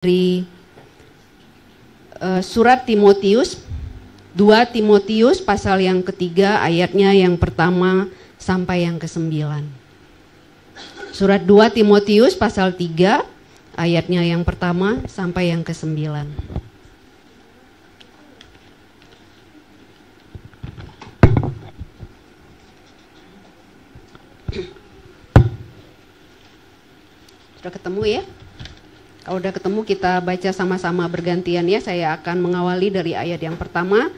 dari surat Timotius, 2 Timotius pasal yang ketiga ayatnya yang pertama sampai yang ke-9. Surat 2 Timotius pasal 3 ayatnya yang pertama sampai yang ke-9. Sudah ketemu ya? Kalau udah ketemu kita baca sama-sama bergantian ya. Saya akan mengawali dari ayat yang pertama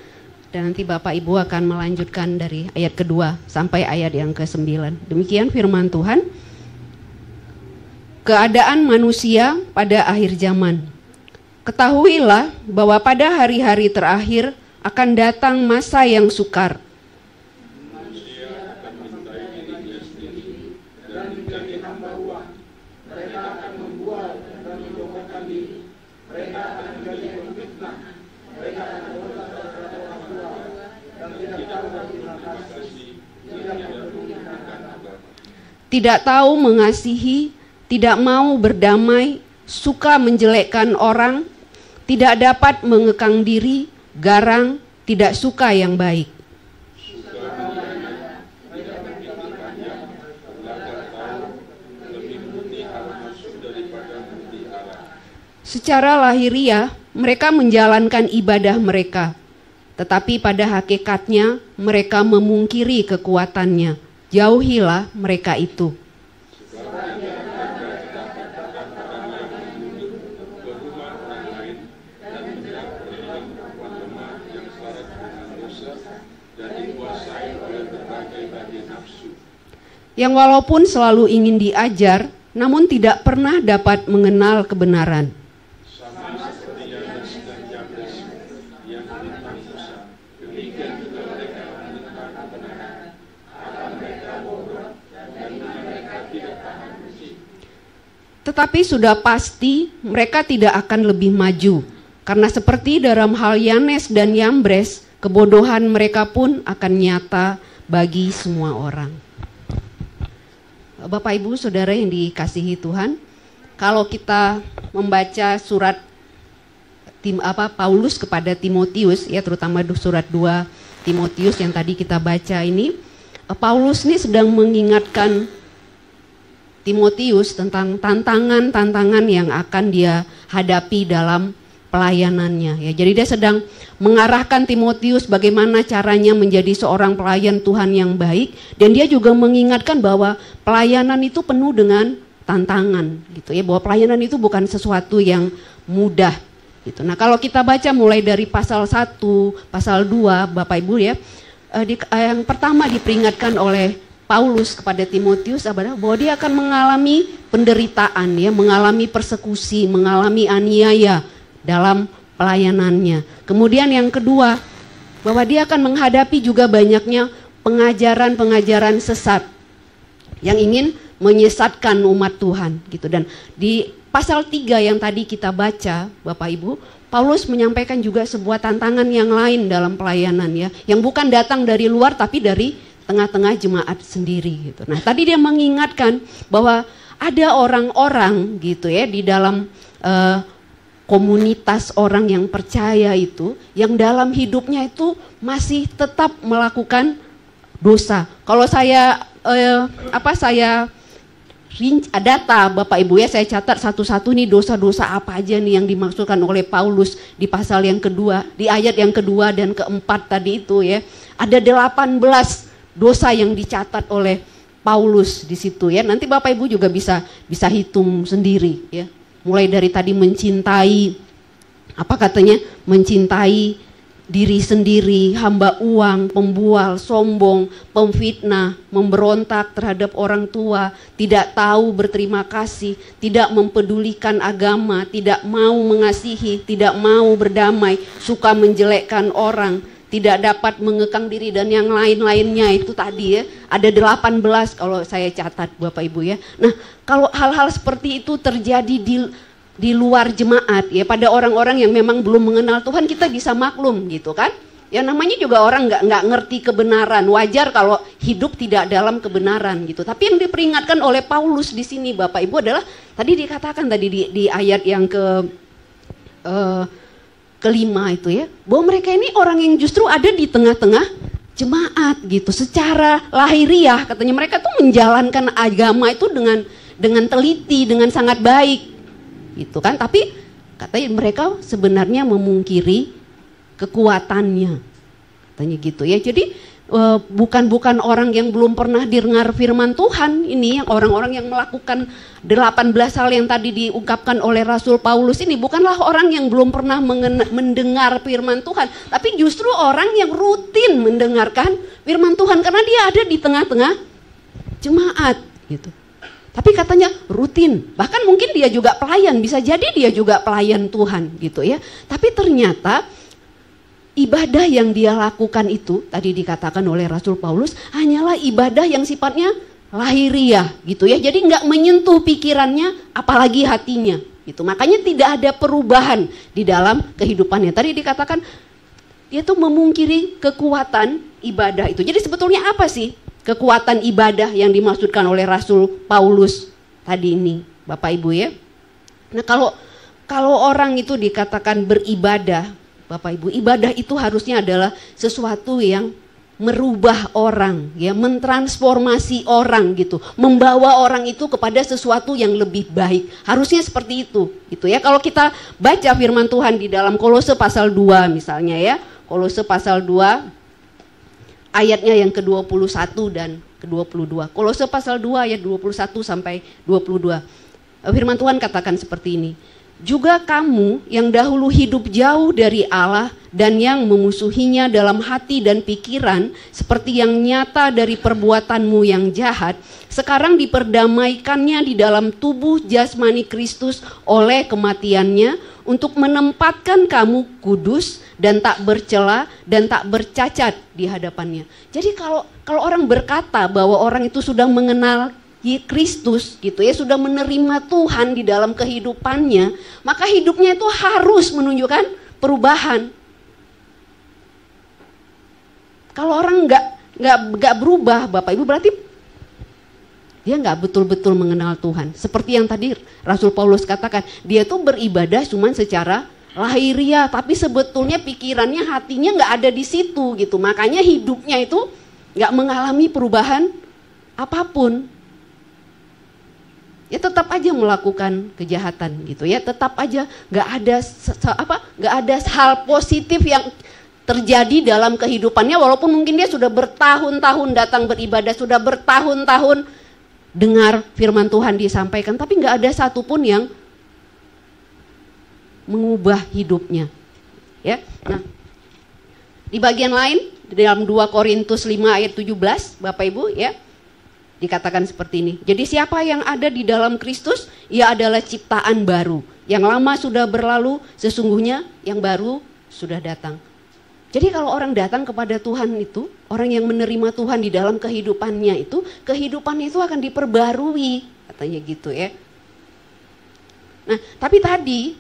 dan nanti Bapak Ibu akan melanjutkan dari ayat kedua sampai ayat yang ke-9. Demikian firman Tuhan. Keadaan manusia pada akhir zaman. Ketahuilah bahwa pada hari-hari terakhir akan datang masa yang sukar. Tidak tahu mengasihi, tidak mau berdamai, suka menjelekkan orang, tidak dapat mengekang diri, garang, tidak suka yang baik. Secara lahiriah, mereka menjalankan ibadah mereka, tetapi pada hakikatnya mereka memungkiri kekuatannya. Jauhilah mereka itu. Yang walaupun selalu ingin diajar, namun tidak pernah dapat mengenal kebenaran. Tetapi sudah pasti mereka tidak akan lebih maju, karena seperti dalam hal Yanes dan Yambres, kebodohan mereka pun akan nyata bagi semua orang. Bapak Ibu Saudara yang dikasihi Tuhan, kalau kita membaca surat Paulus kepada Timotius, ya terutama surat 2 Timotius yang tadi kita baca ini, Paulus ini sedang mengingatkan Timotius tentang tantangan-tantangan yang akan dia hadapi dalam pelayanannya. Ya, jadi dia sedang mengarahkan Timotius bagaimana caranya menjadi seorang pelayan Tuhan yang baik, dan dia juga mengingatkan bahwa pelayanan itu penuh dengan tantangan, gitu ya, bahwa pelayanan itu bukan sesuatu yang mudah. Gitu. Nah, kalau kita baca mulai dari pasal 1, pasal 2, Bapak Ibu ya, yang pertama diperingatkan oleh Paulus kepada Timotius adalah bahwa dia akan mengalami penderitaan, ya, mengalami persekusi, mengalami aniaya dalam pelayanannya. Kemudian yang kedua, bahwa dia akan menghadapi juga banyaknya pengajaran-pengajaran sesat yang ingin menyesatkan umat Tuhan, gitu. Dan di pasal 3 yang tadi kita baca, Bapak Ibu, Paulus menyampaikan juga sebuah tantangan yang lain dalam pelayanan, ya, yang bukan datang dari luar tapi dari tengah-tengah jemaat sendiri, gitu. Nah, tadi dia mengingatkan bahwa ada orang-orang, gitu ya, di dalam komunitas orang yang percaya itu, yang dalam hidupnya itu masih tetap melakukan dosa. Kalau saya data Bapak Ibu ya, saya catat satu-satu nih dosa-dosa apa aja nih yang dimaksudkan oleh Paulus di pasal yang kedua, di ayat yang kedua dan keempat tadi itu ya. Ada 18 dosa yang dicatat oleh Paulus di situ ya. Nanti Bapak Ibu juga bisa hitung sendiri ya. Mulai dari tadi mencintai, mencintai diri sendiri, hamba uang, pembual, sombong, pemfitnah, memberontak terhadap orang tua, tidak tahu berterima kasih, tidak mempedulikan agama, tidak mau mengasihi, tidak mau berdamai, suka menjelekkan orang, tidak dapat mengekang diri, dan yang lain-lainnya itu tadi ya, ada 18 kalau saya catat Bapak Ibu ya. Nah, kalau hal-hal seperti itu terjadi di luar jemaat ya, pada orang-orang yang memang belum mengenal Tuhan, kita bisa maklum gitu kan. Ya namanya juga orang nggak ngerti kebenaran, wajar kalau hidup tidak dalam kebenaran gitu. Tapi yang diperingatkan oleh Paulus di sini Bapak Ibu adalah tadi dikatakan tadi di ayat yang kelima itu ya, bahwa mereka ini orang yang justru ada di tengah-tengah jemaat gitu. Secara lahiriah katanya mereka tuh menjalankan agama itu dengan teliti, dengan sangat baik gitu kan. Tapi katanya mereka sebenarnya memungkiri kekuatannya, katanya gitu ya. Jadi bukan orang yang belum pernah dengar firman Tuhan ini, yang orang-orang yang melakukan 18 hal yang tadi diungkapkan oleh Rasul Paulus ini, bukanlah orang yang belum pernah mendengar firman Tuhan, tapi justru orang yang rutin mendengarkan firman Tuhan karena dia ada di tengah-tengah jemaat gitu. Tapi katanya rutin, bahkan mungkin dia juga pelayan, bisa jadi dia juga pelayan Tuhan gitu ya. Tapi ternyata ibadah yang dia lakukan itu, tadi dikatakan oleh Rasul Paulus, hanyalah ibadah yang sifatnya lahiriah gitu ya. Jadi nggak menyentuh pikirannya, apalagi hatinya gitu. Makanya tidak ada perubahan di dalam kehidupannya. Tadi dikatakan dia tuh memungkiri kekuatan ibadah itu. Jadi sebetulnya apa sih kekuatan ibadah yang dimaksudkan oleh Rasul Paulus tadi ini, Bapak Ibu ya? Nah kalau orang itu dikatakan beribadah, Bapak Ibu, ibadah itu harusnya adalah sesuatu yang merubah orang, ya, mentransformasi orang gitu, membawa orang itu kepada sesuatu yang lebih baik. Harusnya seperti itu, gitu ya. Kalau kita baca firman Tuhan di dalam Kolose pasal 2 misalnya ya, Kolose pasal 2 ayatnya yang ke-21 dan ke-22. Kolose pasal 2 ayat 21 sampai 22. Firman Tuhan katakan seperti ini. Juga kamu yang dahulu hidup jauh dari Allah dan yang memusuhinya dalam hati dan pikiran seperti yang nyata dari perbuatanmu yang jahat, sekarang diperdamaikannya di dalam tubuh jasmani Kristus oleh kematiannya untuk menempatkan kamu kudus dan tak bercela dan tak bercacat di hadapannya. Jadi kalau orang berkata bahwa orang itu sudah mengenal Kristus gitu ya, sudah menerima Tuhan di dalam kehidupannya, maka hidupnya itu harus menunjukkan perubahan. Kalau orang nggak berubah, Bapak Ibu, berarti dia nggak betul-betul mengenal Tuhan. Seperti yang tadi Rasul Paulus katakan, dia tuh beribadah cuman secara lahiriah, tapi sebetulnya pikirannya, hatinya nggak ada di situ gitu. Makanya hidupnya itu nggak mengalami perubahan apapun. Ya tetap aja melakukan kejahatan gitu ya, tetap aja nggak ada hal positif yang terjadi dalam kehidupannya, walaupun mungkin dia sudah bertahun-tahun datang beribadah, sudah bertahun-tahun dengar firman Tuhan disampaikan, tapi nggak ada satupun yang mengubah hidupnya. Ya, nah di bagian lain di dalam 2 Korintus 5 ayat 17, Bapak Ibu ya, dikatakan seperti ini. Jadi siapa yang ada di dalam Kristus, ia adalah ciptaan baru. Yang lama sudah berlalu, sesungguhnya yang baru sudah datang. Jadi kalau orang datang kepada Tuhan itu, orang yang menerima Tuhan di dalam kehidupannya itu, kehidupannya itu akan diperbarui, katanya gitu ya. Nah, tapi tadi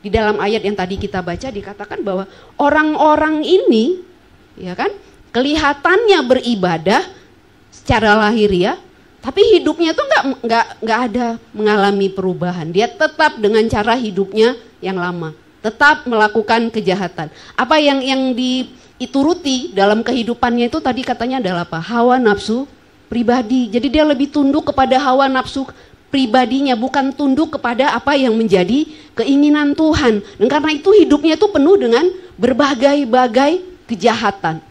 di dalam ayat yang tadi kita baca dikatakan bahwa orang-orang ini, ya kan, kelihatannya beribadah secara lahiriah, tapi hidupnya tuh nggak ada mengalami perubahan. Dia tetap dengan cara hidupnya yang lama, tetap melakukan kejahatan. Apa yang dituruti dalam kehidupannya itu tadi katanya adalah apa? Hawa nafsu pribadi. Jadi dia lebih tunduk kepada hawa nafsu pribadinya, bukan tunduk kepada apa yang menjadi keinginan Tuhan. Dan karena itu hidupnya itu penuh dengan berbagai-bagai kejahatan.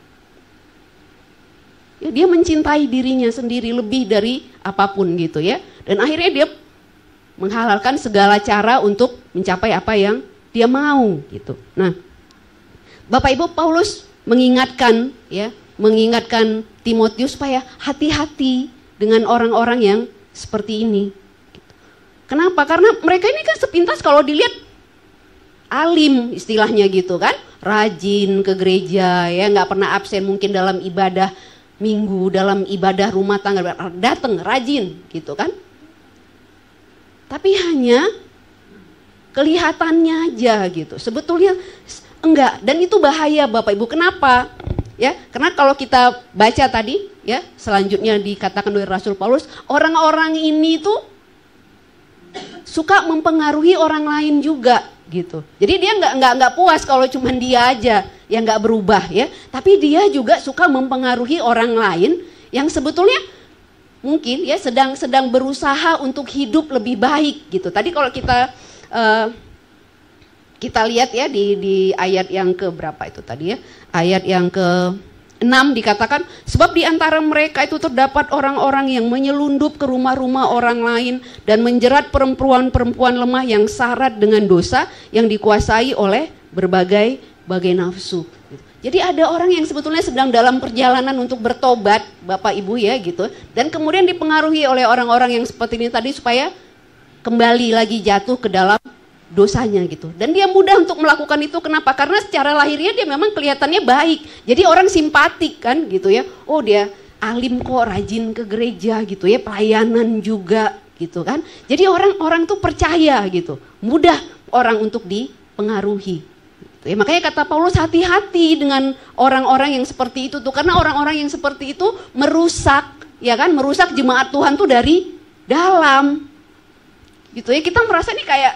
Ya, dia mencintai dirinya sendiri lebih dari apapun gitu ya. Dan akhirnya dia menghalalkan segala cara untuk mencapai apa yang dia mau gitu. Nah, Bapak Ibu, Paulus mengingatkan Timotius supaya hati-hati dengan orang-orang yang seperti ini. Kenapa? Karena mereka ini kan sepintas kalau dilihat alim istilahnya gitu kan, rajin ke gereja ya, nggak pernah absen mungkin dalam ibadah minggu, dalam ibadah rumah tangga, datang rajin gitu kan. Tapi hanya kelihatannya aja gitu. Sebetulnya enggak, dan itu bahaya Bapak Ibu. Kenapa? Ya, karena kalau kita baca tadi ya, selanjutnya dikatakan oleh Rasul Paulus, orang-orang ini tuh suka mempengaruhi orang lain juga gitu. Jadi dia nggak puas kalau cuma dia aja yang nggak berubah ya, tapi dia juga suka mempengaruhi orang lain yang sebetulnya mungkin ya sedang berusaha untuk hidup lebih baik gitu. Tadi kalau kita lihat ya di ayat yang ke berapa itu tadi ya, ayat yang ke 6 dikatakan, sebab di antara mereka itu terdapat orang-orang yang menyelundup ke rumah-rumah orang lain dan menjerat perempuan-perempuan lemah yang syarat dengan dosa yang dikuasai oleh berbagai nafsu. Jadi ada orang yang sebetulnya sedang dalam perjalanan untuk bertobat, Bapak Ibu ya gitu, dan kemudian dipengaruhi oleh orang-orang yang seperti ini tadi supaya kembali lagi jatuh ke dalam dosanya gitu. Dan dia mudah untuk melakukan itu. Kenapa? Karena secara lahirnya dia memang kelihatannya baik. Jadi orang simpatik kan gitu ya. Oh dia alim kok, rajin ke gereja gitu ya, pelayanan juga gitu kan. Jadi orang-orang tuh percaya gitu. Mudah orang untuk dipengaruhi. Gitu ya. Makanya kata Paulus, hati-hati dengan orang-orang yang seperti itu tuh, karena orang-orang yang seperti itu merusak ya kan, merusak jemaat Tuhan tuh dari dalam. Gitu ya. Kita merasa nih kayak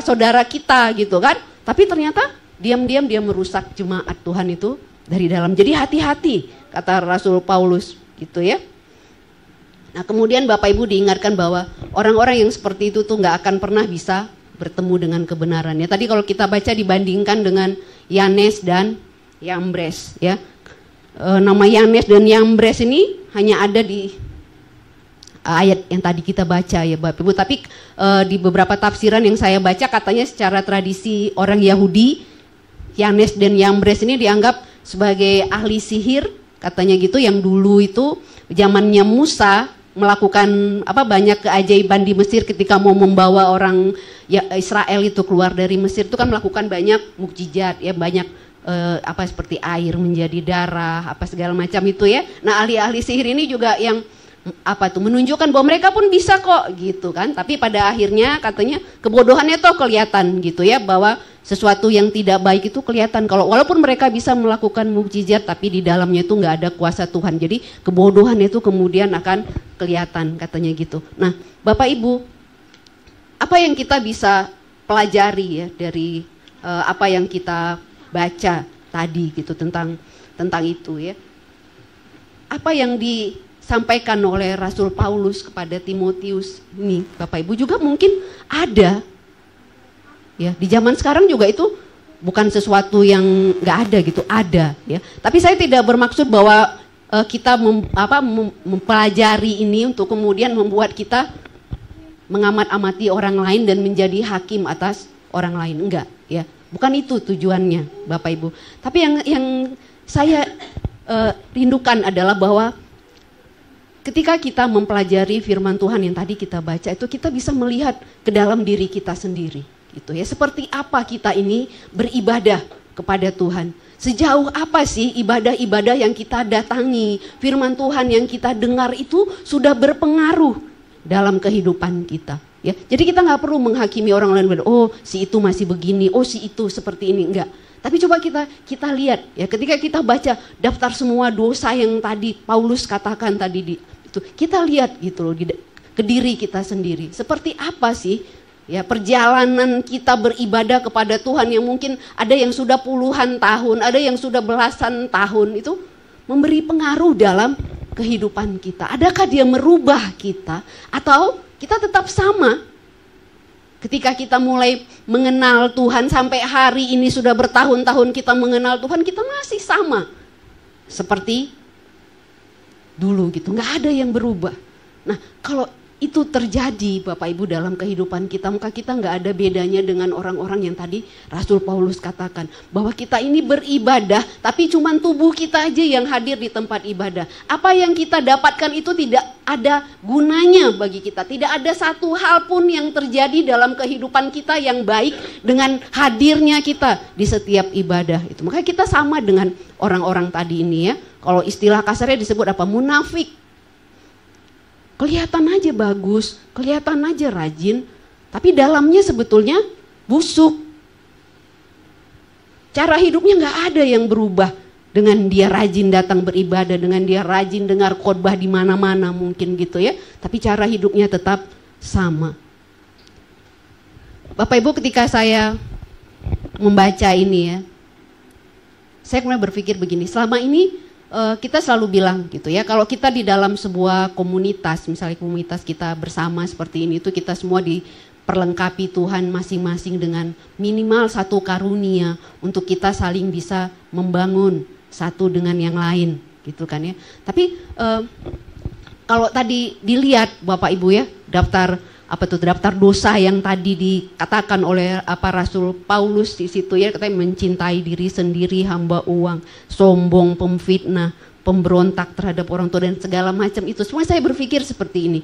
saudara kita gitu kan, tapi ternyata diam-diam dia merusak jemaat Tuhan itu dari dalam. Jadi hati-hati kata Rasul Paulus gitu ya. Nah kemudian Bapak Ibu diingatkan bahwa orang-orang yang seperti itu tuh nggak akan pernah bisa bertemu dengan kebenarannya. Tadi kalau kita baca dibandingkan dengan Yanes dan Yambres ya, nama Yanes dan Yambres ini hanya ada di ayat yang tadi kita baca ya Bapak Ibu, tapi di beberapa tafsiran yang saya baca katanya secara tradisi orang Yahudi, Yanes dan Yambres ini dianggap sebagai ahli sihir katanya gitu, yang dulu itu zamannya Musa melakukan banyak keajaiban di Mesir ketika mau membawa orang ya, Israel itu keluar dari Mesir, itu kan melakukan banyak mukjizat ya, banyak seperti air menjadi darah, segala macam itu ya. Nah ahli-ahli sihir ini juga yang menunjukkan bahwa mereka pun bisa kok gitu kan, tapi pada akhirnya katanya kebodohannya tuh kelihatan gitu ya, bahwa sesuatu yang tidak baik itu kelihatan kalau walaupun mereka bisa melakukan mukjizat tapi di dalamnya itu nggak ada kuasa Tuhan, jadi kebodohan itu kemudian akan kelihatan katanya gitu. Nah Bapak Ibu, apa yang kita bisa pelajari ya dari apa yang kita baca tadi gitu tentang itu ya, apa yang disampaikan oleh Rasul Paulus kepada Timotius ini Bapak Ibu juga mungkin ada ya, di zaman sekarang juga itu bukan sesuatu yang nggak ada gitu, ada ya. Tapi saya tidak bermaksud bahwa kita mempelajari ini untuk kemudian membuat kita mengamat-amati orang lain dan menjadi hakim atas orang lain, enggak ya, bukan itu tujuannya Bapak Ibu. Tapi yang saya rindukan adalah bahwa ketika kita mempelajari firman Tuhan yang tadi kita baca itu, kita bisa melihat ke dalam diri kita sendiri gitu ya. Seperti apa kita ini beribadah kepada Tuhan. Sejauh apa sih ibadah-ibadah yang kita datangi, firman Tuhan yang kita dengar itu sudah berpengaruh dalam kehidupan kita. Ya, jadi kita nggak perlu menghakimi orang lain. Oh, si itu masih begini. Oh, si itu seperti ini. Enggak. Tapi coba kita lihat ya, ketika kita baca daftar semua dosa yang tadi Paulus katakan tadi itu, kita lihat gitu loh ke diri kita sendiri. Seperti apa sih ya perjalanan kita beribadah kepada Tuhan, yang mungkin ada yang sudah puluhan tahun, ada yang sudah belasan tahun, itu memberi pengaruh dalam kehidupan kita. Adakah dia merubah kita atau kita tetap sama? Ketika kita mulai mengenal Tuhan sampai hari ini sudah bertahun-tahun kita mengenal Tuhan, kita masih sama seperti dulu gitu, nggak ada yang berubah. Nah kalau itu terjadi Bapak Ibu dalam kehidupan kita, maka kita nggak ada bedanya dengan orang-orang yang tadi Rasul Paulus katakan, bahwa kita ini beribadah tapi cuman tubuh kita aja yang hadir di tempat ibadah. Apa yang kita dapatkan itu tidak ada gunanya bagi kita, tidak ada satu hal pun yang terjadi dalam kehidupan kita yang baik dengan hadirnya kita di setiap ibadah itu. Makanya kita sama dengan orang-orang tadi ini ya, kalau istilah kasarnya disebut apa, munafik. Kelihatan aja bagus, kelihatan aja rajin, tapi dalamnya sebetulnya busuk. Cara hidupnya nggak ada yang berubah dengan dia rajin datang beribadah, dengan dia rajin dengar khotbah di mana-mana mungkin gitu ya. Tapi cara hidupnya tetap sama. Bapak Ibu, ketika saya membaca ini ya, saya kemudian berpikir begini, selama ini kita selalu bilang gitu ya, kalau kita di dalam sebuah komunitas, misalnya komunitas kita bersama seperti ini, itu kita semua diperlengkapi Tuhan masing-masing dengan minimal satu karunia untuk kita saling bisa membangun satu dengan yang lain gitu kan ya. Tapi kalau tadi dilihat Bapak Ibu ya, daftar dosa yang tadi dikatakan oleh Rasul Paulus di situ ya, katanya mencintai diri sendiri, hamba uang, sombong, pemfitnah, pemberontak terhadap orang tua dan segala macam itu. Semua saya berpikir seperti ini.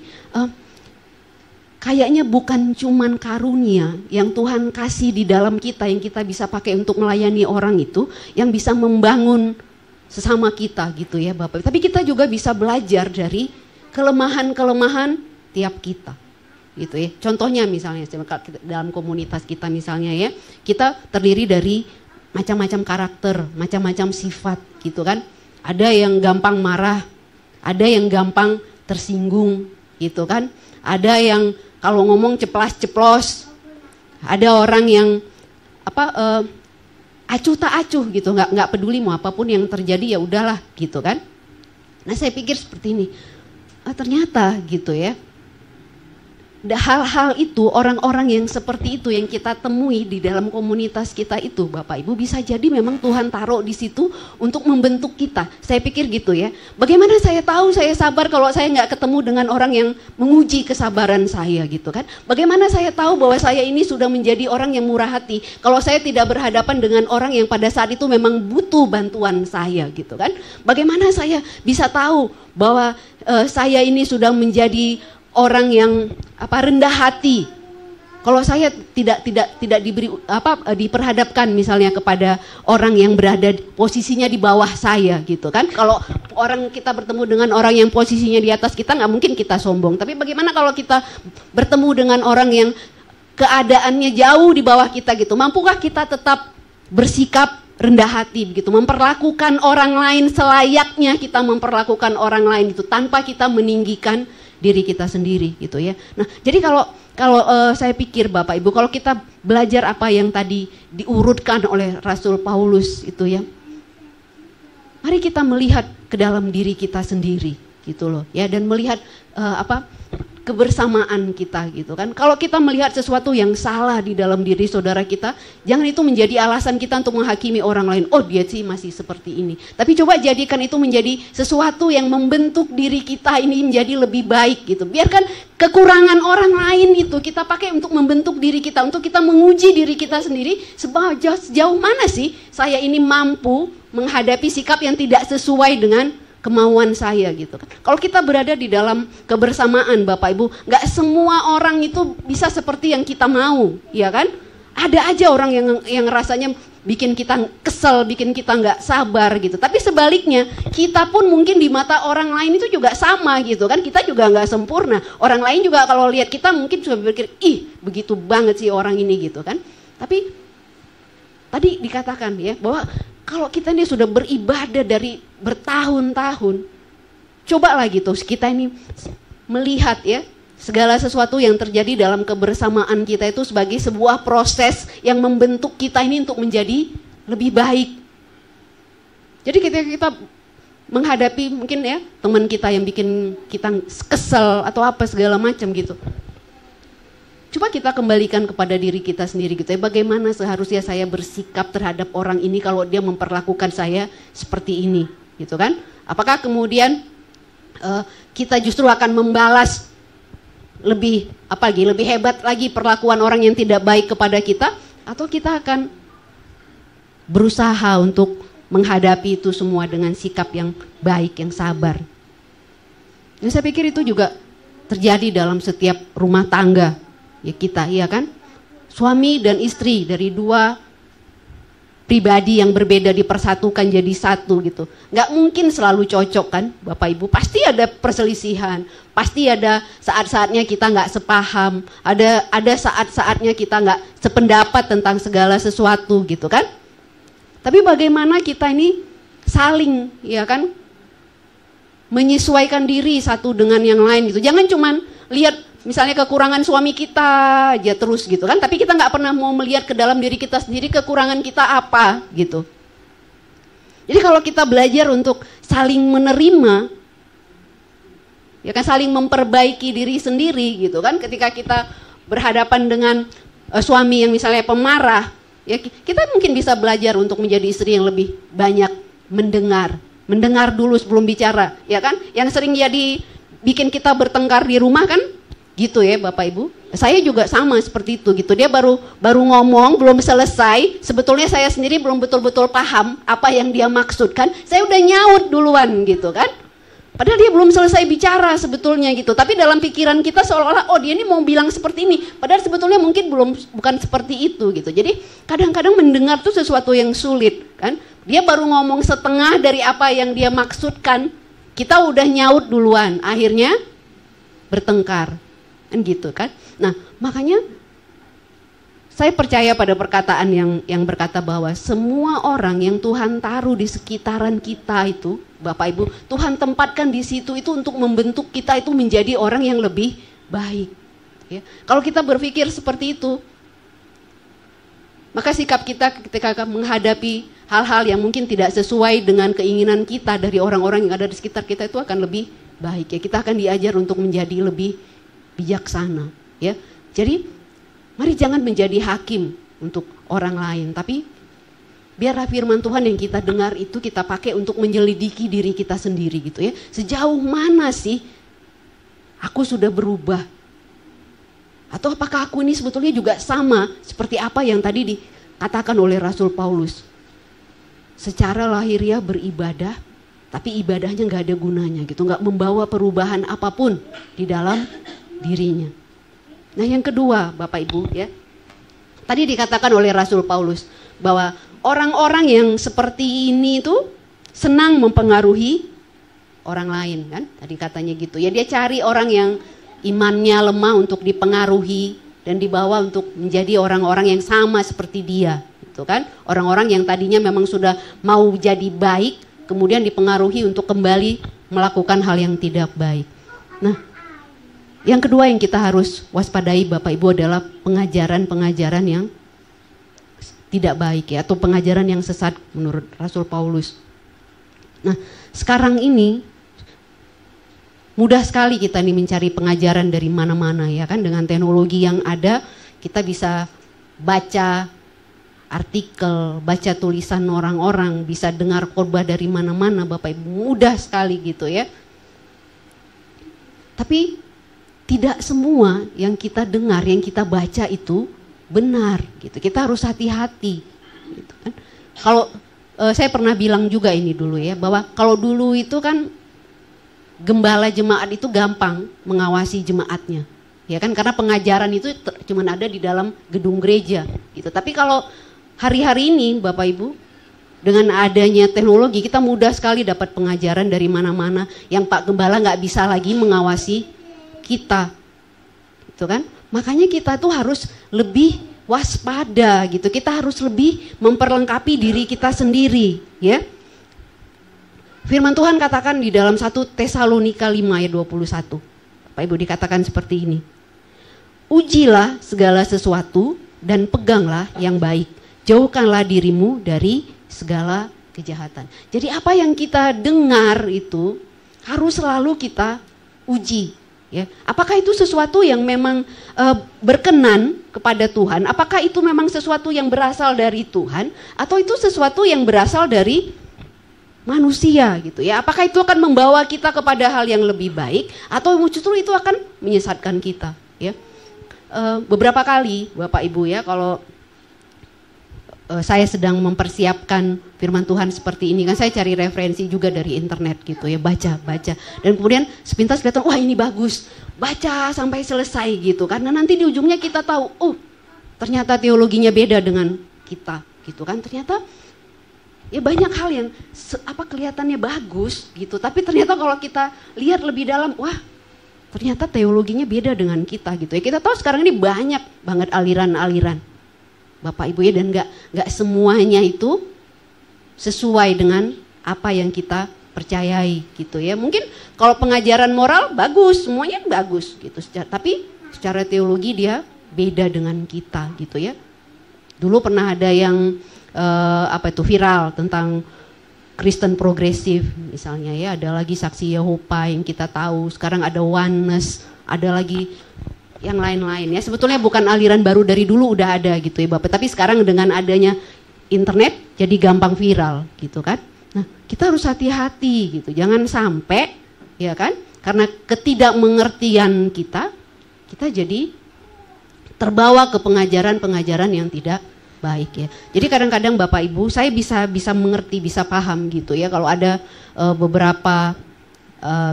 Kayaknya bukan cuman karunia yang Tuhan kasih di dalam kita yang kita bisa pakai untuk melayani orang itu, yang bisa membangun sesama kita gitu ya Bapak. Tapi kita juga bisa belajar dari kelemahan-kelemahan tiap kita. Gitu ya. Contohnya misalnya dalam komunitas kita misalnya ya, kita terdiri dari macam-macam karakter, macam-macam sifat gitu kan. Ada yang gampang marah, ada yang gampang tersinggung gitu kan. Ada yang kalau ngomong ceplas-ceplos, ada orang yang acuh tak acuh gitu, nggak peduli mau apapun yang terjadi ya udahlah gitu kan. Nah saya pikir seperti ini, ternyata gitu ya. Hal-hal itu, orang-orang yang seperti itu yang kita temui di dalam komunitas kita itu, Bapak Ibu, bisa jadi memang Tuhan taruh di situ untuk membentuk kita. Saya pikir gitu ya. Bagaimana saya tahu saya sabar kalau saya nggak ketemu dengan orang yang menguji kesabaran saya gitu kan? Bagaimana saya tahu bahwa saya ini sudah menjadi orang yang murah hati kalau saya tidak berhadapan dengan orang yang pada saat itu memang butuh bantuan saya gitu kan? Bagaimana saya bisa tahu bahwa saya ini sudah menjadi orang yang rendah hati kalau saya tidak diperhadapkan misalnya kepada orang yang berada posisinya di bawah saya gitu kan. Kalau kita bertemu dengan orang yang posisinya di atas kita, nggak mungkin kita sombong. Tapi bagaimana kalau kita bertemu dengan orang yang keadaannya jauh di bawah kita gitu, mampukah kita tetap bersikap rendah hati begitu, memperlakukan orang lain selayaknya kita memperlakukan orang lain itu, tanpa kita meninggikan diri kita sendiri gitu ya. Nah, jadi kalau saya pikir Bapak Ibu, kalau kita belajar apa yang tadi diurutkan oleh Rasul Paulus itu ya, mari kita melihat ke dalam diri kita sendiri gitu loh ya, dan melihat kebersamaan kita gitu kan. Kalau kita melihat sesuatu yang salah di dalam diri saudara kita, jangan itu menjadi alasan kita untuk menghakimi orang lain. Oh dia sih masih seperti ini. Tapi coba jadikan itu menjadi sesuatu yang membentuk diri kita ini menjadi lebih baik gitu. Biarkan kekurangan orang lain itu kita pakai untuk membentuk diri kita, untuk kita menguji diri kita sendiri. Sejauh mana sih saya ini mampu menghadapi sikap yang tidak sesuai dengan kemauan saya gitu kan. Kalau kita berada di dalam kebersamaan Bapak Ibu, nggak semua orang itu bisa seperti yang kita mau, ya kan? Ada aja orang yang rasanya bikin kita kesel, bikin kita nggak sabar gitu. Tapi sebaliknya, kita pun mungkin di mata orang lain itu juga sama gitu kan. Kita juga nggak sempurna. Orang lain juga kalau lihat kita mungkin juga berpikir, ih begitu banget sih orang ini gitu kan. Tapi tadi dikatakan ya bahwa kalau kita ini sudah beribadah dari bertahun-tahun, cobalah gitu kita ini melihat ya segala sesuatu yang terjadi dalam kebersamaan kita itu sebagai sebuah proses yang membentuk kita ini untuk menjadi lebih baik. Jadi ketika kita menghadapi mungkin ya teman kita yang bikin kita kesel atau apa segala macam gitu, coba kita kembalikan kepada diri kita sendiri gitu ya. Bagaimana seharusnya saya bersikap terhadap orang ini kalau dia memperlakukan saya seperti ini gitu kan. Apakah kemudian kita justru akan membalas lebih hebat lagi perlakuan orang yang tidak baik kepada kita, atau kita akan berusaha untuk menghadapi itu semua dengan sikap yang baik, yang sabar. Dan saya pikir itu juga terjadi dalam setiap rumah tangga ya kita, iya kan? Suami dan istri dari dua pribadi yang berbeda dipersatukan jadi satu gitu. Nggak mungkin selalu cocok kan Bapak Ibu, pasti ada perselisihan, pasti ada saat-saatnya kita nggak sepaham, ada saat-saatnya kita nggak sependapat tentang segala sesuatu gitu kan. Tapi bagaimana kita ini saling ya kan menyesuaikan diri satu dengan yang lain gitu. Jangan cuman lihat misalnya kekurangan suami kita aja terus gitu kan, tapi kita nggak pernah mau melihat ke dalam diri kita sendiri kekurangan kita apa gitu. Jadi kalau kita belajar untuk saling menerima, ya kan, saling memperbaiki diri sendiri gitu kan, ketika kita berhadapan dengan suami yang misalnya pemarah, ya kita mungkin bisa belajar untuk menjadi istri yang lebih banyak mendengar dulu sebelum bicara, ya kan? Yang sering jadi bikin kita bertengkar di rumah kan, gitu ya Bapak Ibu. Saya juga sama seperti itu gitu. Dia baru ngomong, belum selesai. Sebetulnya saya sendiri belum betul-betul paham apa yang dia maksudkan. Saya udah nyaut duluan gitu kan. Padahal dia belum selesai bicara sebetulnya gitu. Tapi dalam pikiran kita seolah-olah, oh dia ini mau bilang seperti ini. Padahal sebetulnya mungkin bukan seperti itu gitu. Jadi kadang-kadang mendengar tuh sesuatu yang sulit kan. Dia baru ngomong setengah dari apa yang dia maksudkan. Kita udah nyaut duluan. Akhirnya bertengkar. Kan gitu kan. Nah makanya saya percaya pada perkataan yang berkata bahwa semua orang yang Tuhan taruh di sekitaran kita itu, Bapak Ibu, Tuhan tempatkan di situ itu untuk membentuk kita itu menjadi orang yang lebih baik. Ya. Kalau kita berpikir seperti itu, maka sikap kita ketika menghadapi hal-hal yang mungkin tidak sesuai dengan keinginan kita dari orang-orang yang ada di sekitar kita itu akan lebih baik. Ya. Kita akan diajar untuk menjadi lebih bijaksana. Ya. Jadi mari jangan menjadi hakim untuk orang lain, tapi biarlah firman Tuhan yang kita dengar itu kita pakai untuk menyelidiki diri kita sendiri gitu ya. Sejauh mana sih aku sudah berubah? Atau apakah aku ini sebetulnya juga sama seperti apa yang tadi dikatakan oleh Rasul Paulus? Secara lahiriah beribadah, tapi ibadahnya nggak ada gunanya gitu, nggak membawa perubahan apapun di dalam dirinya. Nah yang kedua Bapak Ibu ya, tadi dikatakan oleh Rasul Paulus bahwa orang-orang yang seperti ini tuh senang mempengaruhi orang lain kan, tadi katanya gitu ya, dia cari orang yang imannya lemah untuk dipengaruhi dan dibawa untuk menjadi orang-orang yang sama seperti dia gitu kan, orang-orang yang tadinya memang sudah mau jadi baik kemudian dipengaruhi untuk kembali melakukan hal yang tidak baik. Nah yang kedua yang kita harus waspadai Bapak Ibu adalah pengajaran-pengajaran yang tidak baik ya, atau pengajaran yang sesat menurut Rasul Paulus. Nah sekarang ini mudah sekali kita nih mencari pengajaran dari mana-mana ya kan, dengan teknologi yang ada kita bisa baca artikel, baca tulisan orang-orang, bisa dengar khotbah dari mana-mana Bapak Ibu, mudah sekali gitu ya. Tapi tidak semua yang kita dengar, yang kita baca itu benar gitu. Kita harus hati-hati gitu kan. Kalau saya pernah bilang juga ini dulu ya, bahwa kalau dulu itu kan gembala jemaat itu gampang mengawasi jemaatnya. Ya kan, karena pengajaran itu cuma ada di dalam gedung gereja gitu. Tapi kalau hari-hari ini Bapak Ibu, dengan adanya teknologi kita mudah sekali dapat pengajaran dari mana-mana yang Pak Gembala nggak bisa lagi mengawasi kita, gitu kan? Makanya kita tuh harus lebih waspada gitu. Kita harus lebih memperlengkapi diri kita sendiri, ya. Firman Tuhan katakan di dalam 1 Tesalonika 5 ayat 21. Bapak Ibu dikatakan seperti ini. Ujilah segala sesuatu dan peganglah yang baik. Jauhkanlah dirimu dari segala kejahatan. Jadi apa yang kita dengar itu harus selalu kita uji. Ya, apakah itu sesuatu yang memang berkenan kepada Tuhan? Apakah itu memang sesuatu yang berasal dari Tuhan? Atau itu sesuatu yang berasal dari manusia gitu ya? Apakah itu akan membawa kita kepada hal yang lebih baik? Atau justru itu akan menyesatkan kita? Ya, beberapa kali Bapak Ibu ya, kalau saya sedang mempersiapkan firman Tuhan seperti ini kan, saya cari referensi juga dari internet gitu ya, baca dan kemudian sepintas kelihatan wah ini bagus, baca sampai selesai gitu, karena nanti di ujungnya kita tahu ternyata teologinya beda dengan kita gitu kan, ternyata ya banyak hal yang kelihatannya bagus gitu, tapi ternyata kalau kita lihat lebih dalam, wah ternyata teologinya beda dengan kita gitu ya. Kita tahu sekarang ini banyak banget aliran-aliran Bapak Ibu ya, dan nggak semuanya itu sesuai dengan apa yang kita percayai gitu ya. Mungkin kalau pengajaran moral bagus, semuanya bagus gitu, tapi secara teologi dia beda dengan kita gitu ya. Dulu pernah ada yang viral tentang Kristen progresif misalnya ya, ada lagi Saksi Yehova yang kita tahu, sekarang ada Oneness, ada lagi yang lain-lain ya. Sebetulnya bukan aliran baru, dari dulu udah ada gitu ya Bapak, tapi sekarang dengan adanya internet jadi gampang viral gitu kan. Nah, kita harus hati-hati gitu, jangan sampai ya kan, karena ketidakmengertian kita jadi terbawa ke pengajaran-pengajaran yang tidak baik ya. Jadi kadang-kadang Bapak Ibu saya bisa mengerti, bisa paham gitu ya kalau ada beberapa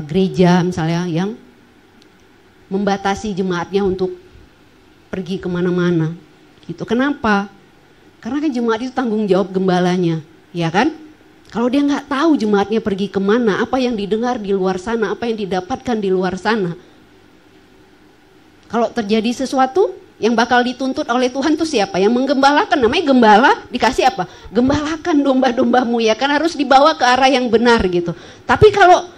gereja misalnya yang membatasi jemaatnya untuk pergi kemana-mana gitu. Kenapa? Karena kan jemaat itu tanggung jawab gembalanya, ya kan? Kalau dia nggak tahu jemaatnya pergi kemana, apa yang didengar di luar sana, apa yang didapatkan di luar sana, kalau terjadi sesuatu yang bakal dituntut oleh Tuhan tuh siapa? Yang menggembalakan, namanya gembala, dikasih apa? Gembalakan domba-dombamu ya kan, harus dibawa ke arah yang benar gitu. Tapi kalau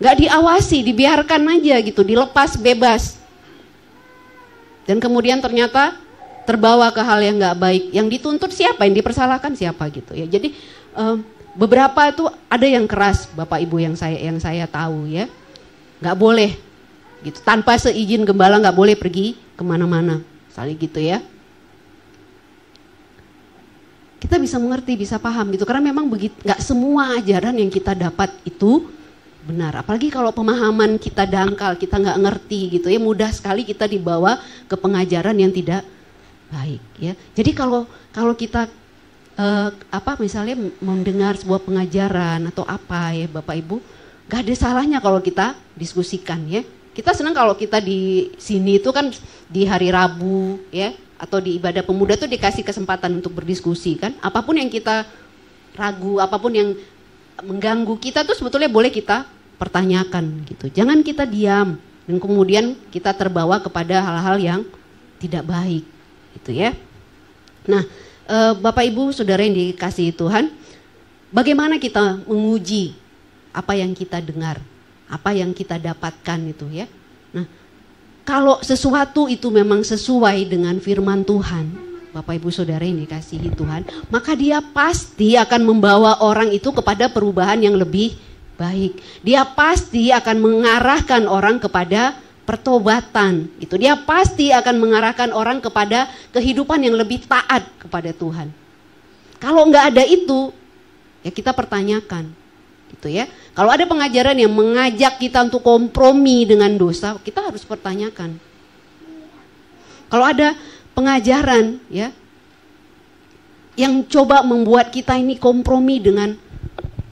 nggak diawasi, dibiarkan aja gitu, dilepas bebas, dan kemudian ternyata terbawa ke hal yang nggak baik, yang dituntut siapa? Yang dipersalahkan siapa gitu ya. Jadi beberapa itu ada yang keras Bapak Ibu yang saya tahu ya, nggak boleh gitu, tanpa seizin gembala nggak boleh pergi kemana-mana, misalnya gitu ya. Kita bisa mengerti, bisa paham gitu, karena memang begitu, nggak semua ajaran yang kita dapat itu benar. Apalagi kalau pemahaman kita dangkal, kita nggak ngerti gitu ya, mudah sekali kita dibawa ke pengajaran yang tidak baik ya. Jadi kalau kita misalnya mendengar sebuah pengajaran atau apa ya Bapak Ibu, nggak ada salahnya kalau kita diskusikan ya. Kita senang kalau kita di sini itu kan di hari Rabu ya, atau di ibadah pemuda tuh dikasih kesempatan untuk berdiskusi kan. Apapun yang kita ragu, apapun yang mengganggu kita tuh sebetulnya boleh kita pertanyakan gitu. Jangan kita diam dan kemudian kita terbawa kepada hal-hal yang tidak baik gitu ya. Nah, Bapak Ibu Saudara yang dikasihi Tuhan, bagaimana kita menguji apa yang kita dengar, apa yang kita dapatkan itu ya. Nah, kalau sesuatu itu memang sesuai dengan firman Tuhan, Bapak Ibu Saudara yang dikasihi Tuhan, maka dia pasti akan membawa orang itu kepada perubahan yang lebih baik. Dia pasti akan mengarahkan orang kepada pertobatan. Itu dia pasti akan mengarahkan orang kepada kehidupan yang lebih taat kepada Tuhan. Kalau nggak ada itu, ya kita pertanyakan. Gitu ya. Kalau ada pengajaran yang mengajak kita untuk kompromi dengan dosa, kita harus pertanyakan. Kalau ada pengajaran ya yang coba membuat kita ini kompromi dengan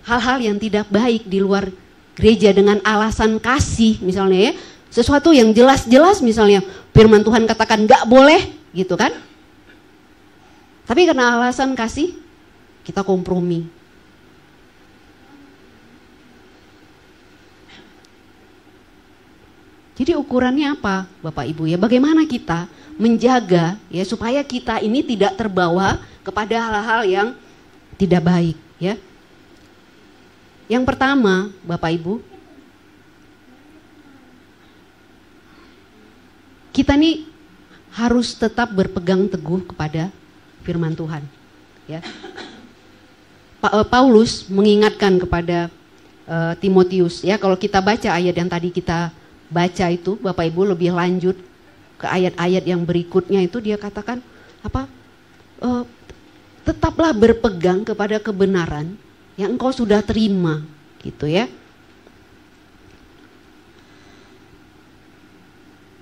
hal-hal yang tidak baik di luar gereja dengan alasan kasih misalnya ya, sesuatu yang jelas-jelas misalnya firman Tuhan katakan nggak boleh gitu kan, tapi karena alasan kasih kita kompromi. Jadi ukurannya apa Bapak Ibu ya, bagaimana kita menjaga ya supaya kita ini tidak terbawa kepada hal-hal yang tidak baik ya. Yang pertama Bapak Ibu, kita nih harus tetap berpegang teguh kepada firman Tuhan ya. Paulus mengingatkan kepada Timotius ya, kalau kita baca ayat yang tadi kita baca itu Bapak Ibu lebih lanjut ke ayat-ayat yang berikutnya itu dia katakan apa? Tetaplah berpegang kepada kebenaran yang engkau sudah terima gitu ya.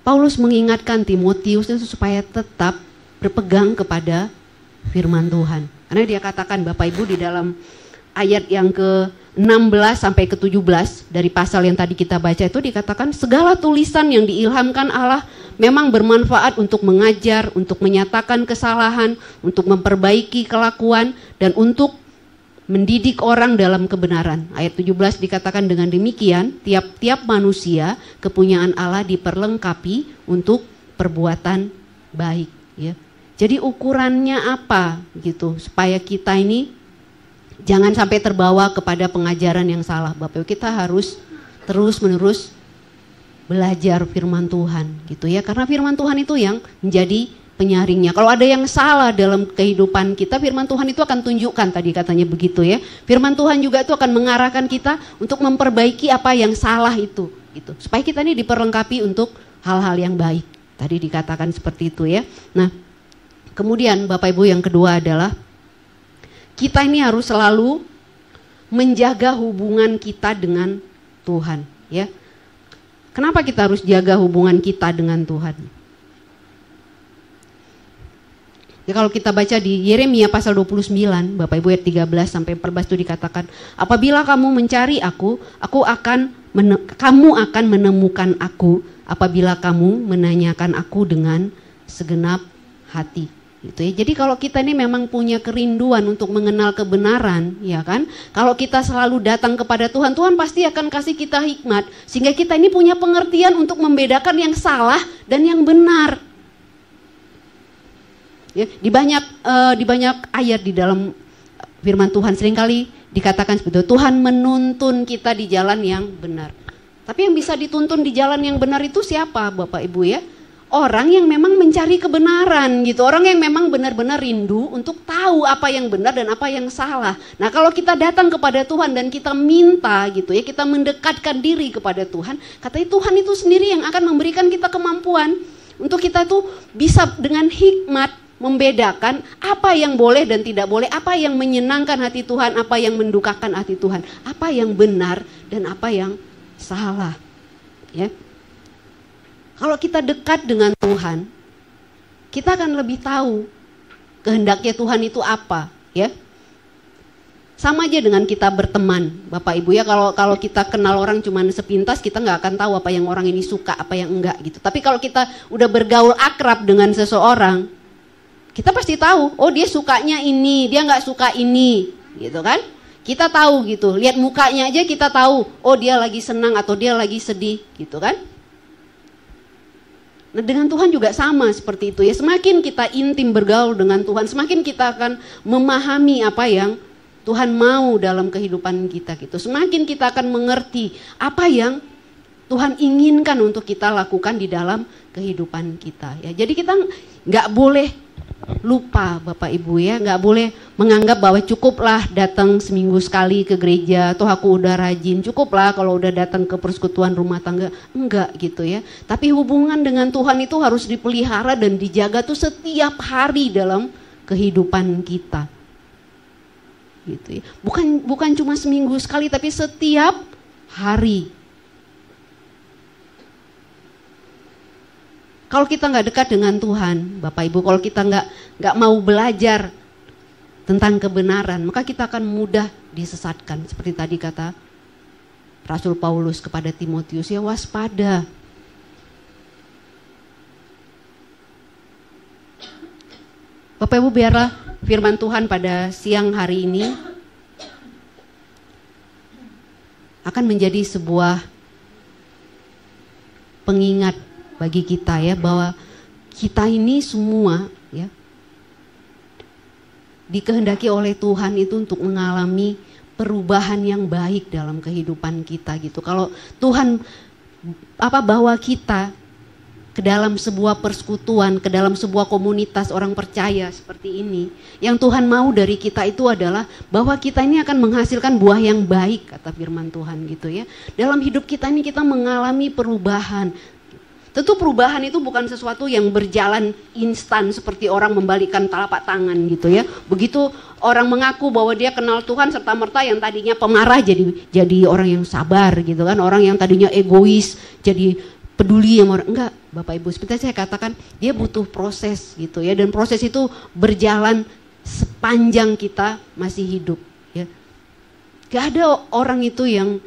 Paulus mengingatkan Timotius itu supaya tetap berpegang kepada firman Tuhan. Karena dia katakan Bapak Ibu di dalam ayat yang ke-16 sampai ke-17 dari pasal yang tadi kita baca itu dikatakan segala tulisan yang diilhamkan Allah memang bermanfaat untuk mengajar, untuk menyatakan kesalahan, untuk memperbaiki kelakuan, dan untuk mendidik orang dalam kebenaran. Ayat 17 dikatakan dengan demikian, tiap-tiap manusia kepunyaan Allah diperlengkapi untuk perbuatan baik. Ya. Jadi ukurannya apa gitu, supaya kita ini jangan sampai terbawa kepada pengajaran yang salah. Bapak Ibu, kita harus terus-menerus belajar firman Tuhan gitu ya. Karena firman Tuhan itu yang menjadi penyaringnya. Kalau ada yang salah dalam kehidupan kita, firman Tuhan itu akan tunjukkan, tadi katanya begitu ya. Firman Tuhan juga itu akan mengarahkan kita untuk memperbaiki apa yang salah itu gitu. Supaya kita ini diperlengkapi untuk hal-hal yang baik. Tadi dikatakan seperti itu ya. Nah, kemudian Bapak Ibu yang kedua adalah kita ini harus selalu menjaga hubungan kita dengan Tuhan ya. Kenapa kita harus jaga hubungan kita dengan Tuhan? Ya, kalau kita baca di Yeremia pasal 29, Bapak Ibu ayat 13 sampai 14 itu dikatakan, apabila kamu mencari aku kamu akan menemukan aku apabila kamu menanyakan aku dengan segenap hati. Gitu ya. Jadi kalau kita ini memang punya kerinduan untuk mengenal kebenaran, ya kan? Kalau kita selalu datang kepada Tuhan, Tuhan pasti akan kasih kita hikmat sehingga kita ini punya pengertian untuk membedakan yang salah dan yang benar. Ya, di banyak ayat di dalam firman Tuhan seringkali dikatakan seperti itu, Tuhan menuntun kita di jalan yang benar. Tapi yang bisa dituntun di jalan yang benar itu siapa, Bapak Ibu ya? Orang yang memang mencari kebenaran gitu, orang yang memang benar-benar rindu untuk tahu apa yang benar dan apa yang salah. Nah, kalau kita datang kepada Tuhan dan kita minta gitu ya, kita mendekatkan diri kepada Tuhan, katanya Tuhan itu sendiri yang akan memberikan kita kemampuan untuk kita tuh bisa dengan hikmat membedakan apa yang boleh dan tidak boleh, apa yang menyenangkan hati Tuhan, apa yang mendukakan hati Tuhan, apa yang benar dan apa yang salah. Ya. Kalau kita dekat dengan Tuhan, kita akan lebih tahu kehendaknya Tuhan itu apa, ya. Sama aja dengan kita berteman, Bapak Ibu ya. Kalau kita kenal orang cuma sepintas, kita nggak akan tahu apa yang orang ini suka, apa yang enggak gitu. Tapi kalau kita udah bergaul akrab dengan seseorang, kita pasti tahu, oh dia sukanya ini, dia nggak suka ini, gitu kan? Kita tahu gitu, lihat mukanya aja kita tahu, oh dia lagi senang atau dia lagi sedih, gitu kan? Nah, dengan Tuhan juga sama seperti itu ya. Semakin kita intim bergaul dengan Tuhan, semakin kita akan memahami apa yang Tuhan mau dalam kehidupan kita gitu. Semakin kita akan mengerti apa yang Tuhan inginkan untuk kita lakukan di dalam kehidupan kita ya. Jadi kita nggak boleh lupa Bapak Ibu ya, nggak boleh menganggap bahwa cukuplah datang seminggu sekali ke gereja, toh aku udah rajin, cukuplah kalau udah datang ke persekutuan rumah tangga, enggak gitu ya. Tapi hubungan dengan Tuhan itu harus dipelihara dan dijaga tuh setiap hari dalam kehidupan kita. Gitu ya. Bukan cuma seminggu sekali tapi setiap hari. Kalau kita nggak dekat dengan Tuhan, Bapak Ibu, kalau kita nggak mau belajar tentang kebenaran, maka kita akan mudah disesatkan. Seperti tadi kata Rasul Paulus kepada Timotius, ya waspada. Bapak Ibu, biarlah firman Tuhan pada siang hari ini akan menjadi sebuah pengingat bagi kita ya, bahwa kita ini semua ya dikehendaki oleh Tuhan itu untuk mengalami perubahan yang baik dalam kehidupan kita gitu. Kalau Tuhan bawa kita ke dalam sebuah persekutuan, ke dalam sebuah komunitas orang percaya seperti ini, yang Tuhan mau dari kita itu adalah bahwa kita ini akan menghasilkan buah yang baik, kata firman Tuhan gitu ya. Dalam hidup kita ini kita mengalami perubahan. Tentu perubahan itu bukan sesuatu yang berjalan instan seperti orang membalikkan telapak tangan gitu ya. Begitu orang mengaku bahwa dia kenal Tuhan, serta-merta yang tadinya pemarah jadi orang yang sabar gitu kan. Orang yang tadinya egois jadi peduli sama orang. Enggak, Bapak Ibu, seperti saya katakan, dia butuh proses gitu ya. Dan proses itu berjalan sepanjang kita masih hidup ya. Gak ada orang itu yang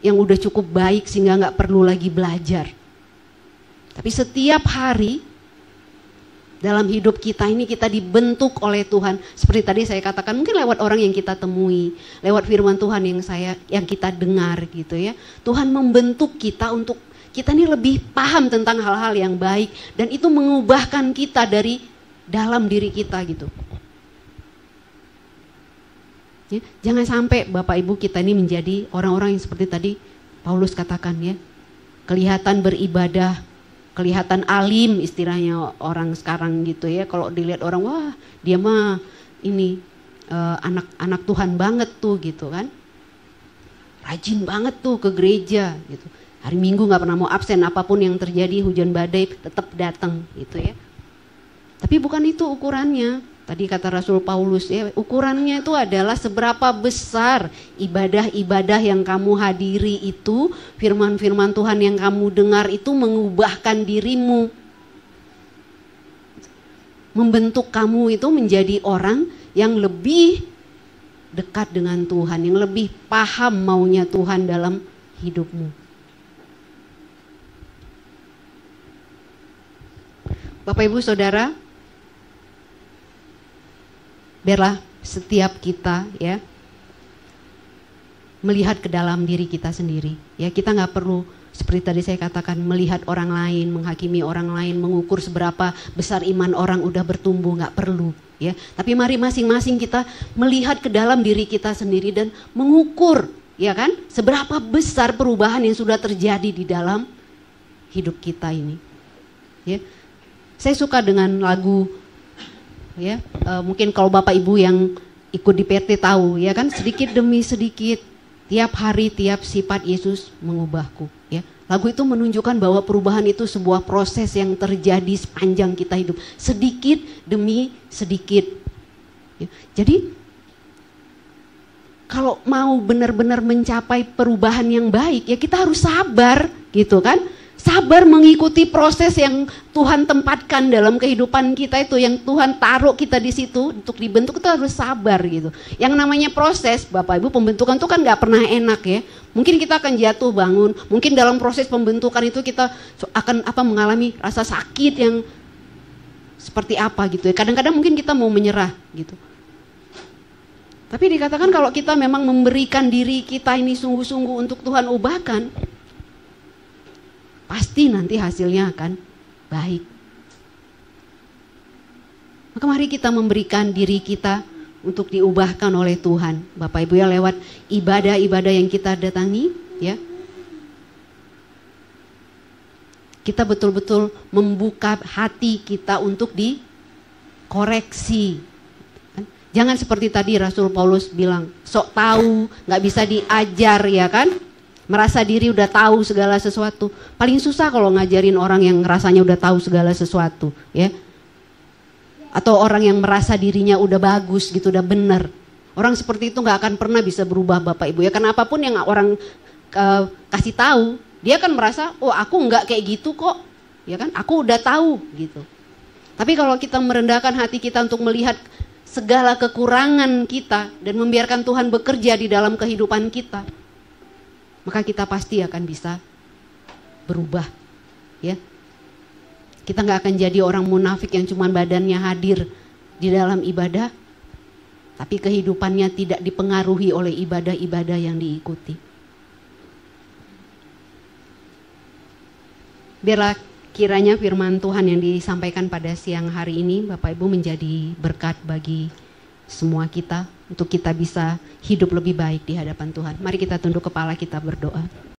udah cukup baik sehingga gak perlu lagi belajar. Tapi setiap hari dalam hidup kita ini kita dibentuk oleh Tuhan. Seperti tadi saya katakan, mungkin lewat orang yang kita temui, lewat firman Tuhan yang kita dengar gitu ya. Tuhan membentuk kita untuk kita ini lebih paham tentang hal-hal yang baik, dan itu mengubahkan kita dari dalam diri kita gitu. Ya, jangan sampai Bapak Ibu kita ini menjadi orang-orang yang seperti tadi Paulus katakan ya. kelihatan beribadah, kelihatan alim istilahnya orang sekarang gitu ya. Kalau dilihat orang, wah dia mah ini anak Tuhan banget tuh gitu kan. Rajin banget tuh ke gereja gitu. Hari Minggu nggak pernah mau absen, apapun yang terjadi, hujan badai tetap datang gitu ya. Tapi bukan itu ukurannya. Tadi kata Rasul Paulus ya, ukurannya itu adalah seberapa besar ibadah-ibadah yang kamu hadiri itu, firman-firman Tuhan yang kamu dengar itu mengubahkan dirimu. Membentuk kamu itu menjadi orang yang lebih dekat dengan Tuhan, yang lebih paham maunya Tuhan dalam hidupmu. Bapak Ibu Saudara, biarlah setiap kita ya melihat ke dalam diri kita sendiri. Ya, kita nggak perlu seperti tadi saya katakan melihat orang lain, menghakimi orang lain, mengukur seberapa besar iman orang udah bertumbuh, nggak perlu. Ya, tapi mari masing-masing kita melihat ke dalam diri kita sendiri dan mengukur, ya kan, seberapa besar perubahan yang sudah terjadi di dalam hidup kita ini. Ya, saya suka dengan lagu. Ya, mungkin kalau Bapak Ibu yang ikut di PT tahu, ya kan, sedikit demi sedikit, tiap hari, tiap sifat Yesus mengubahku. Ya, lagu itu menunjukkan bahwa perubahan itu sebuah proses yang terjadi sepanjang kita hidup, sedikit demi sedikit. Ya, jadi kalau mau benar-benar mencapai perubahan yang baik, ya kita harus sabar, gitu kan? Sabar mengikuti proses yang Tuhan tempatkan dalam kehidupan kita itu, yang Tuhan taruh kita di situ untuk dibentuk, itu harus sabar gitu. Yang namanya proses, Bapak Ibu, pembentukan itu kan nggak pernah enak ya. Mungkin kita akan jatuh bangun, mungkin dalam proses pembentukan itu kita akan mengalami rasa sakit yang seperti apa gitu ya. Kadang-kadang mungkin kita mau menyerah gitu. Tapi dikatakan kalau kita memang memberikan diri kita ini sungguh-sungguh untuk Tuhan ubahkan, pasti nanti hasilnya akan baik. Maka mari kita memberikan diri kita untuk diubahkan oleh Tuhan. Bapak Ibu ya, lewat ibadah-ibadah yang kita datangi ya. Kita betul-betul membuka hati kita untuk dikoreksi. Jangan seperti tadi Rasul Paulus bilang, sok tahu, gak bisa diajar ya kan. Merasa diri udah tahu segala sesuatu. Paling susah kalau ngajarin orang yang rasanya udah tahu segala sesuatu, ya. Atau orang yang merasa dirinya udah bagus gitu, udah benar. Orang seperti itu nggak akan pernah bisa berubah, Bapak Ibu ya. Karena apapun yang orang kasih tahu, dia akan merasa, oh aku nggak kayak gitu kok, ya kan? Aku udah tahu gitu. Tapi kalau kita merendahkan hati kita untuk melihat segala kekurangan kita dan membiarkan Tuhan bekerja di dalam kehidupan kita, maka kita pasti akan bisa berubah, ya. Kita nggak akan jadi orang munafik yang cuma badannya hadir di dalam ibadah, tapi kehidupannya tidak dipengaruhi oleh ibadah-ibadah yang diikuti. Biarlah kiranya firman Tuhan yang disampaikan pada siang hari ini, Bapak Ibu, menjadi berkat bagi semua kita, untuk kita bisa hidup lebih baik di hadapan Tuhan. Mari kita tunduk kepala, kita berdoa.